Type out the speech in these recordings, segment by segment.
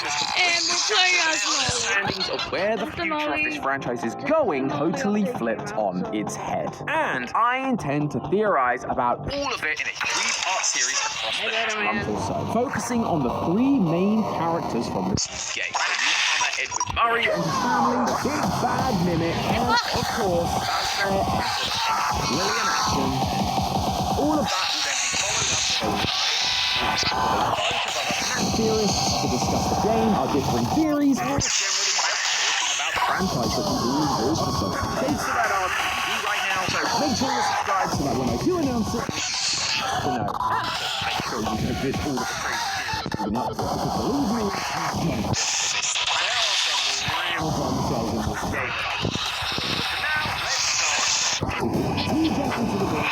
And we're playing as Noli. Understandings of where the future of this franchise is going totally flipped on its head. And I intend to theorize about all of it in a 3-part series across the next month or so, focusing on the 3 main characters from this game. The newcomer Edward Murray and his family, the big bad mimic, and of course, brilliant action. All of that will then be followed up with a bunch of other theorists to discuss the game, our differing theories, and generally talking about the franchise that we've been doing for so long. Thanks for that TV right now, so make sure you subscribe so that when I do announce it, you know, make sure you can visit all the crazy theories leading up to it, because believe me, there are some real bombshells in this game. But now, let's start. We jump into the game.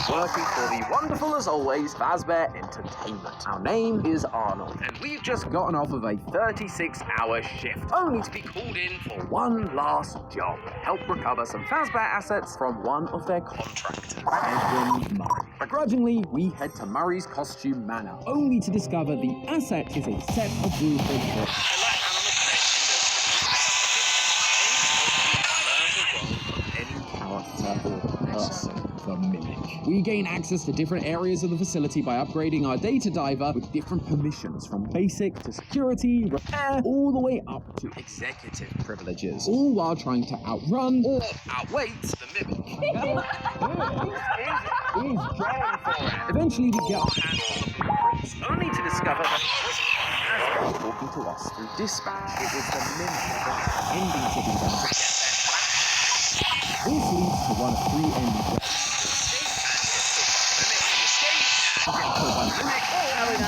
Working for the wonderful, as always, Fazbear Entertainment. Our name is Arnold, and we've just gotten off of a 36-hour shift, only to be called in for one last job to help recover some Fazbear assets from one of their contractors, Edwin Murray. Begrudgingly, we head to Murray's Costume Manor, only to discover the asset is a set of Wilfred books. The mimic. We gain access to different areas of the facility by upgrading our data diver with different permissions, from basic to security, repair, all the way up to executive privileges, all while trying to outrun or outweight the mimic. He's going for it. Eventually we get our hands on the blueprints, only to discover that it wasn't talking to us through dispatch. It was the mimic ending to be done. This leads to one of 3 endings.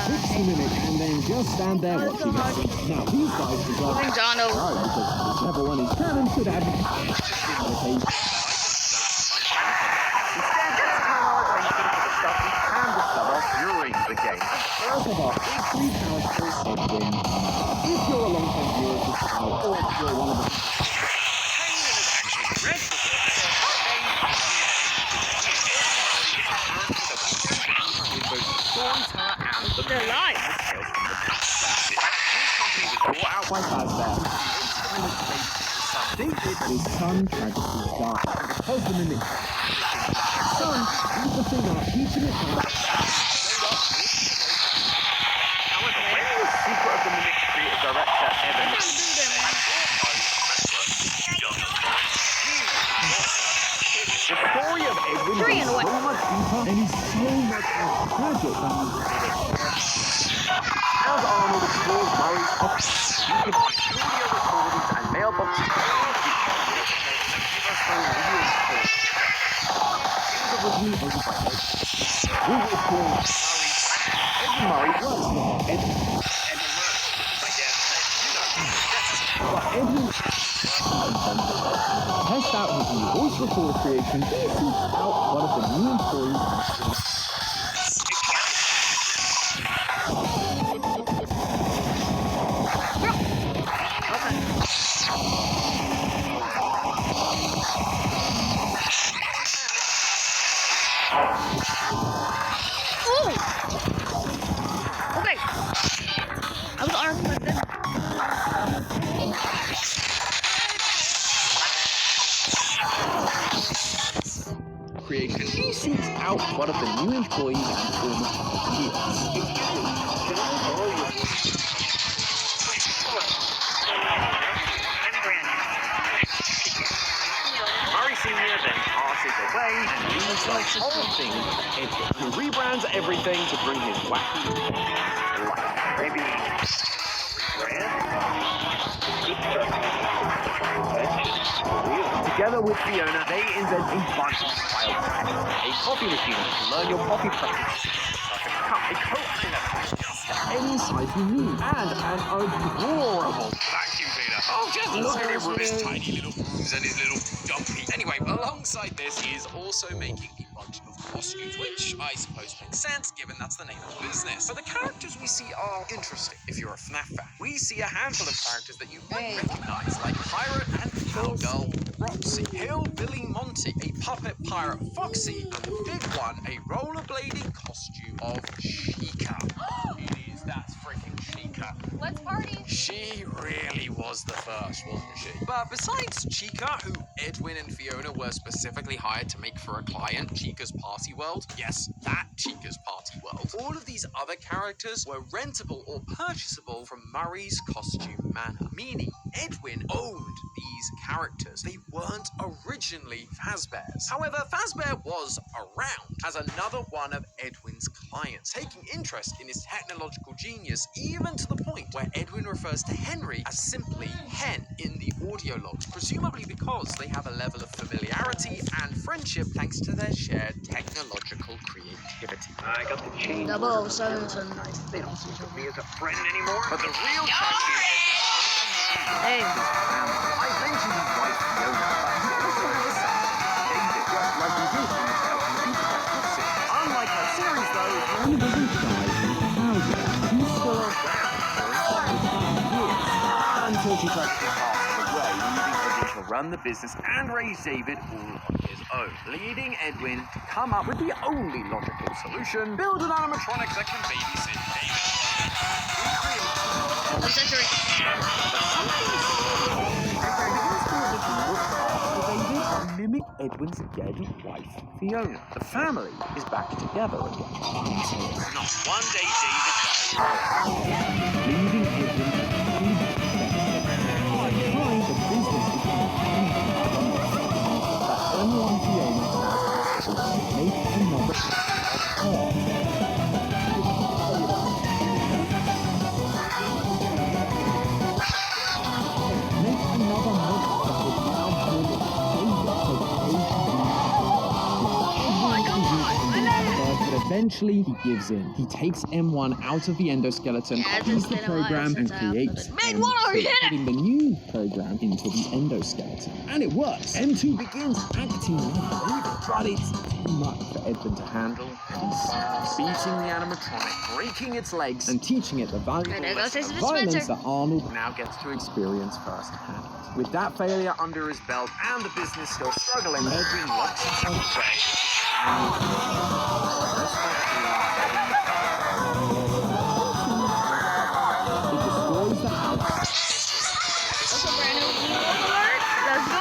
Fix the mimic and then just stand there watching it. Now these guys deserve because whichever one is canon should have instead, let's turn our attention to the stuff we can discover during the game. First of our big 3 characters, Edwin. If you're a long-time viewer of this channel, or if you're one of the they're alive. Brought out by Fazbear. His son tragically died. Because the mimic son used the thing out, teaching it how. However, when the secret of the mimic's creative director Evan the story of Edwin is so much deeper and he's so much more tragic than as Arnold explores Murray's office, you can find studio recordings and mailboxes that give us the real story. It was originally owned by Ed. We will call Murray works for Edwin. I guess. But Edwin test out his new voice recorder creation, he seeks out one of the new employees. Creation. He seeks out one of the new employees and former Murray Sr. then passes away and leaves the whole thing to Edwin, who rebrands everything to bring his wacky life. Maybe together with Fiona, they invent a bunch of wild tricks. A coffee machine to learn your coffee preferences, like a cup, a Coke dinner, any size you need, and an adorable vacuum cleaner. Oh, just look at him with his tiny little boobs and his little dumpy. Anyway, alongside this, he is also making a bunch of costumes, which I suppose makes sense given that's the name of the business. But the characters we see are interesting if you're a FNAF fan. We see a handful of characters that you might recognize, like Pirate and Cowgirl Roxy, Hillbilly Monty, a puppet pirate Foxy, and the big one, a rollerblading costume of Chica. That's freaking Chica. Chica. Let's party. She really was the first, wasn't she? But besides Chica, who Edwin and Fiona were specifically hired to make for a client, Chica's Party World, yes, that Chica's Party World, all of these other characters were rentable or purchasable from Murray's Costume Manor, meaning Edwin owned these characters. They weren't originally Fazbear's. However, Fazbear was around as another one of Edwin's clients, taking interest in his technological genius, even to the point where Edwin refers to Henry as simply Hen in the audio logs, presumably because they have a level of familiarity and friendship thanks to their shared technological creativity. I got the chain. 007. They don't seem to be as a friend anymore. But the real tragedy Hey. I mentioned his wife Fiona, but he also has a son, David, just like he did in the Elton Series. Unlike her series, though, One doesn't die in She's still around for until she tries to pass away, leaving Edwin to run the business and raise David all on his own, leading Edwin to come up with the only logical solution: build an animatronic that can babysit David. I'm censoring. Mimic Edwin's dead wife, Fiona. The family is back together again. not one day David died. Leaving Edwin trying the business but only on Fiona has make another Eventually, he gives in. He takes M1 out of the endoskeleton, Yeah, copies it's the been a while program, and since I creates uploaded. Man, what are M2, you? putting the new program into the endoskeleton. And it works. M2 begins acting like David, but it's too much for Edwin to handle, and he starts beating the animatronic, breaking its legs, and teaching it the valuable And there goes lesson his of violence dispenser. that Arnold now gets to experience firsthand. With that failure under his belt and the business still struggling, Edwin locks himself away. It destroys the house. That's a brand new alert. Let's go.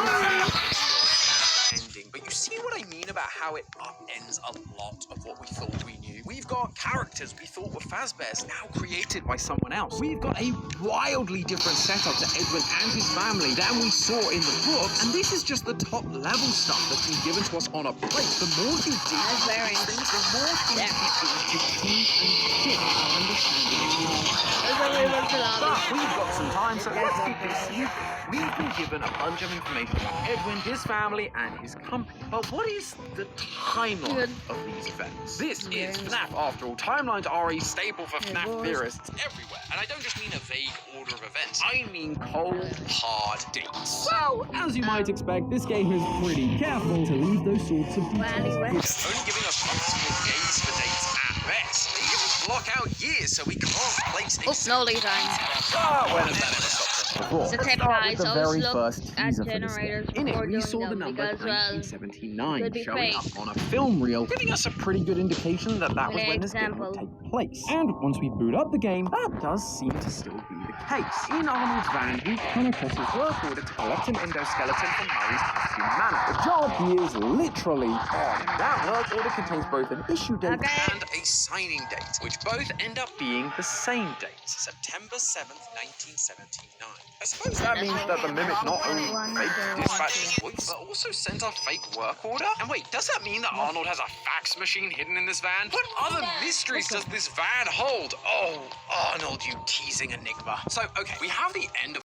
Ending. But you see what I mean about how it upends a lot of what we thought we knew? We've got characters we thought were Fazbear's now created by someone else. We've got a wildly different setup to Edwin and his family than we saw in the book, and this is just the top level stuff that's been given to us on a plate. The more you dig That's into very these things, the more things we do to change and shift our understanding of the That's a way to but we've got some time, so let's keep this simple. We've been given a bunch of information about Edwin, his family, and his company. But what is the timeline of these events? This is FNAF, after all. Timelines are a staple for FNAF theorists everywhere. And I don't just mean a vague order of events. I mean cold, hard dates. Well, as you might expect, this game is pretty careful to leave those sorts of details. Only giving us possible days for dates at best. They even block out years so we can't place Oh, Noli Time. when has that ever stopped? Before, So let's tip, start guys, with the always very look first at teaser for this generators game. In it, before we doing saw the them number because, well, 1979 could be showing fake. up on a film reel, giving us a pretty good indication that that was An when this game example. would take place. And once we boot up the game, that does seem to still be the case. In Arnold's van, we come across his work order to collect an endoskeleton from Murray's Costume Manor. The job he is literally on. That work order contains both an issue date Okay. And a signing date, which both end up being the same date. September 7th, 1979. I suppose That means that the mimic not only faked dispatched his voice, but also sent a fake work order? And wait, does that mean that Arnold has a fax machine hidden in this van? What other mysteries does this van hold? Oh, Arnold, you teasing enigma. So, okay, we have the end of